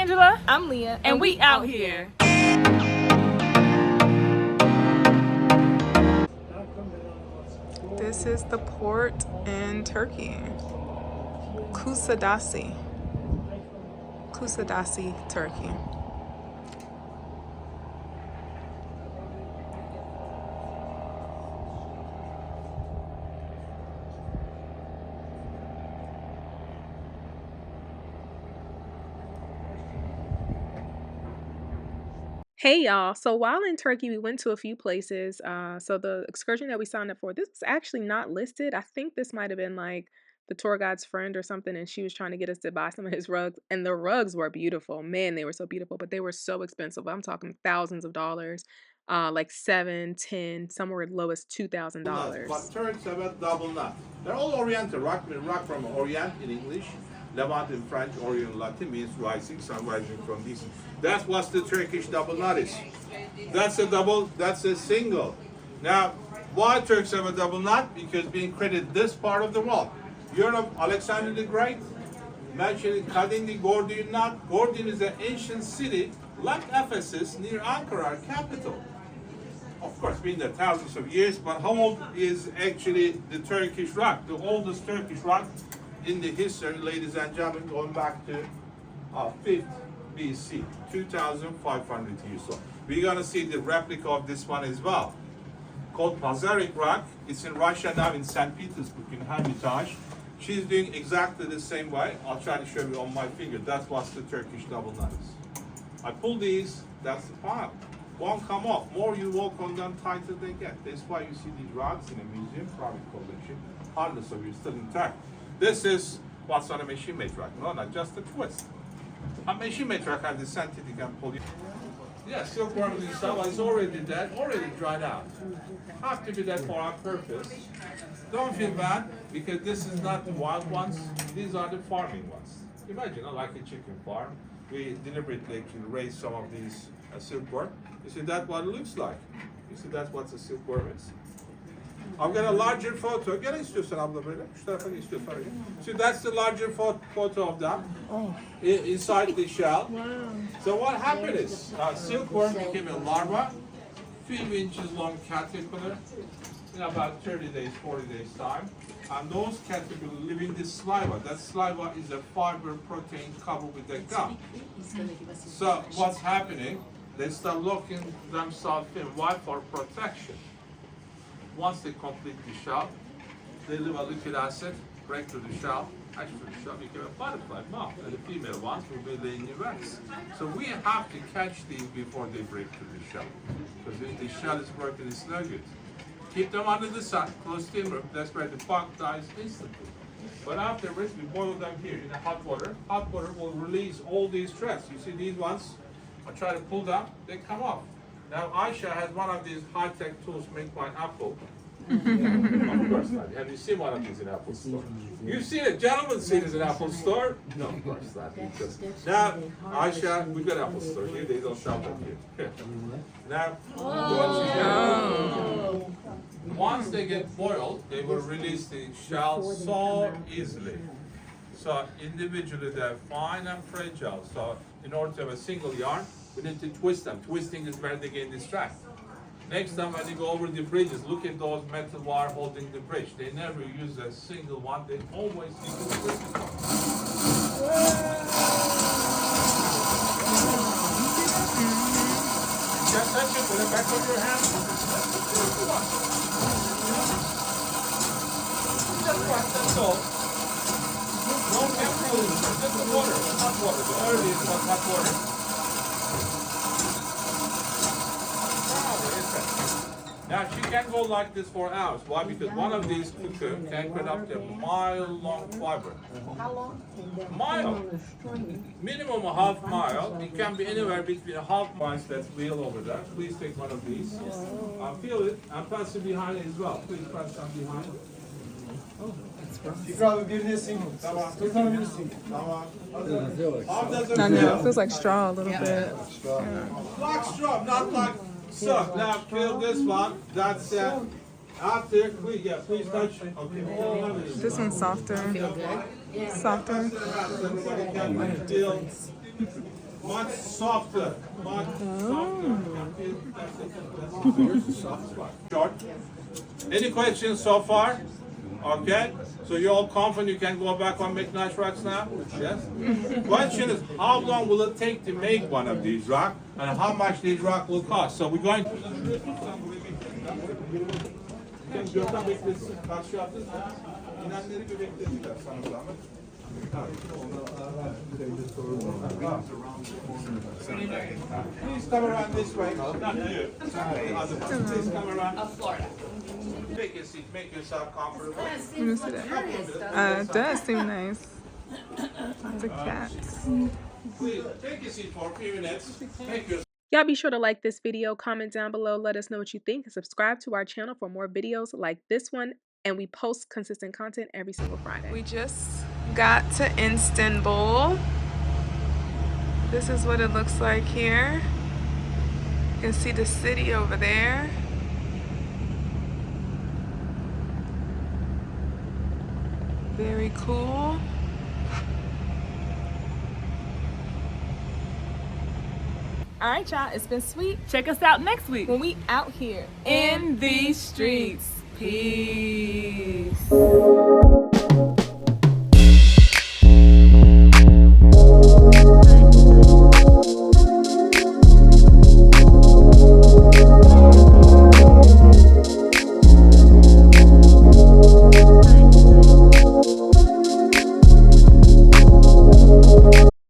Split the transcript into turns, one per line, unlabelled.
Angela.
I'm Leah.
And we out here.
This is the port in Turkey. Kusadasi, Turkey. Hey y'all, so while in Turkey we went to a few places. So the excursion that we signed up for, this was actually not listed. I think this might have been like the tour guide's friend or something, and she was trying to get us to buy some of his rugs, and the rugs were beautiful. Man, they were so beautiful, but they were so expensive. I'm talking thousands of dollars, like 7, 10, somewhere as low as $2,000.
But Turks have a double nut. They're all Oriental. Rock from Orient in English. Levant in French, Orient Latin means rising, sun rising from the east. That's what the Turkish double nut is. That's a double, that's a single. Now, why Turks have a double nut? Because being credited this part of the wall. Europe, Alexander the Great, mentioned Kadimli Gordian nut. Gordian is an ancient city like Ephesus near Ankara, capital. Of course, been there thousands of years, but how old is actually the Turkish rock? The oldest Turkish rock in the history, ladies and gentlemen, going back to 5th BC, 2,500 years old. We're going to see the replica of this one as well, called Pazarik Rock. It's in Russia now, in St. Petersburg, in Hermitage. She's doing exactly the same way. I'll try to show you on my finger. That's what the Turkish double nut is. I pull these, that's the part. Won't come off. More you walk on them, tighter they get. That's why you see these rods in a museum, private collection. Hundreds of years still intact. This is what's on a machine-made rack. No, not just a twist. A machine-made rack has the scientific and poly. Yeah, silkworm in itself is already dead, already dried out. Have to be dead for our purpose. Don't feel bad, because this is not the wild ones. These are the farming ones. Imagine, like a chicken farm. We deliberately actually raise some of these silkworm. You see that's what it looks like. You see that's what the silkworm is. I've got a larger photo. Gel istiyorsan abla böyle. Şu tarafa istiyorsan öyle. So that's the larger photo of them inside the shell. Wow. So what happened is silkworm became a larva, few inches long caterpillar in about 30 days, 40 days time. And those caterpillars live in this saliva. That saliva is a fiber protein covered with the gum. So what's happening? They start locking themselves in. Why? For protection. Once they complete the shell, they leave a liquid acid, break through the shell, actually the shell became a butterfly moth, and the female ones will be laying new eggs. So we have to catch these before they break through the shell. Because if the shell is broken, it's no good. Keep them under the sun, close timber, that's where the bug dies instantly. But afterwards, we boil them here in the hot water. Hot water will release all these threads. You see these ones? I try to pull them, they come off. Now Aisha has one of these high-tech tools made by Apple. Of course not. Have you seen one of these in Apple Store? You've seen it. Gentlemen seen it in Apple Store? No, of course not. Because now, Aisha, we've got Apple Store here. They don't shop up here. Now, once they get boiled, they will release the shell so easily. So individually, they're fine and fragile. So in order to have a single yarn, we need to twist them. Twisting is where they get distracted. Next time when you go over the bridges, look at those metal wire holding the bridge. They never use a single one. They always use a twisted one. Just touch it with the back of your hand. Just watch, that's all. Don't get cold. Just the water, hot water. The early is hot water. Now she can go like this for hours. Why? Because one of these cuckoo can cut up to a mile-long fiber.
How long?
Mile. Minimum a half mile. It can be anywhere between a half mile. That's wheel over there. Please take one of these. Feel it and pass it behind as well. Please pass them behind.
İkramı birine sing. Tamam. İkramı birine sing. Tamam.
I know, it feels like straw a little bit.
Like straw, not like soft. Now feel this one. That's after. Please touch. Okay.
This one's softer. Softer.
Much softer. Much softer. Here's the soft spot. Short. Any questions so far? Okay. So you're all confident you can go back and make nice rocks now? Yes? Question is, how long will it take to make one of these rocks? And how much these rocks will cost? So we're going to... Gökhan beklesin. Karşı yaptın. İnenleri bir beklediler sana zahmet. Please come around this way. Not you. Please come around. Of Florida. Take a seat. Make yourself comfortable.
Let me see that. It does seem nice. Lots of cats.
Please take a seat for a few minutes. Make yourself.
Y'all be sure to like this video, comment down below, let us know what you think, and subscribe to our channel for more videos like this one. And we post consistent content every single Friday. We just got to Istanbul. This is what it looks like here. You can see the city over there. Very cool. All right, y'all, it's been sweet.
Check us out next week
When we out here
in these streets. Peace.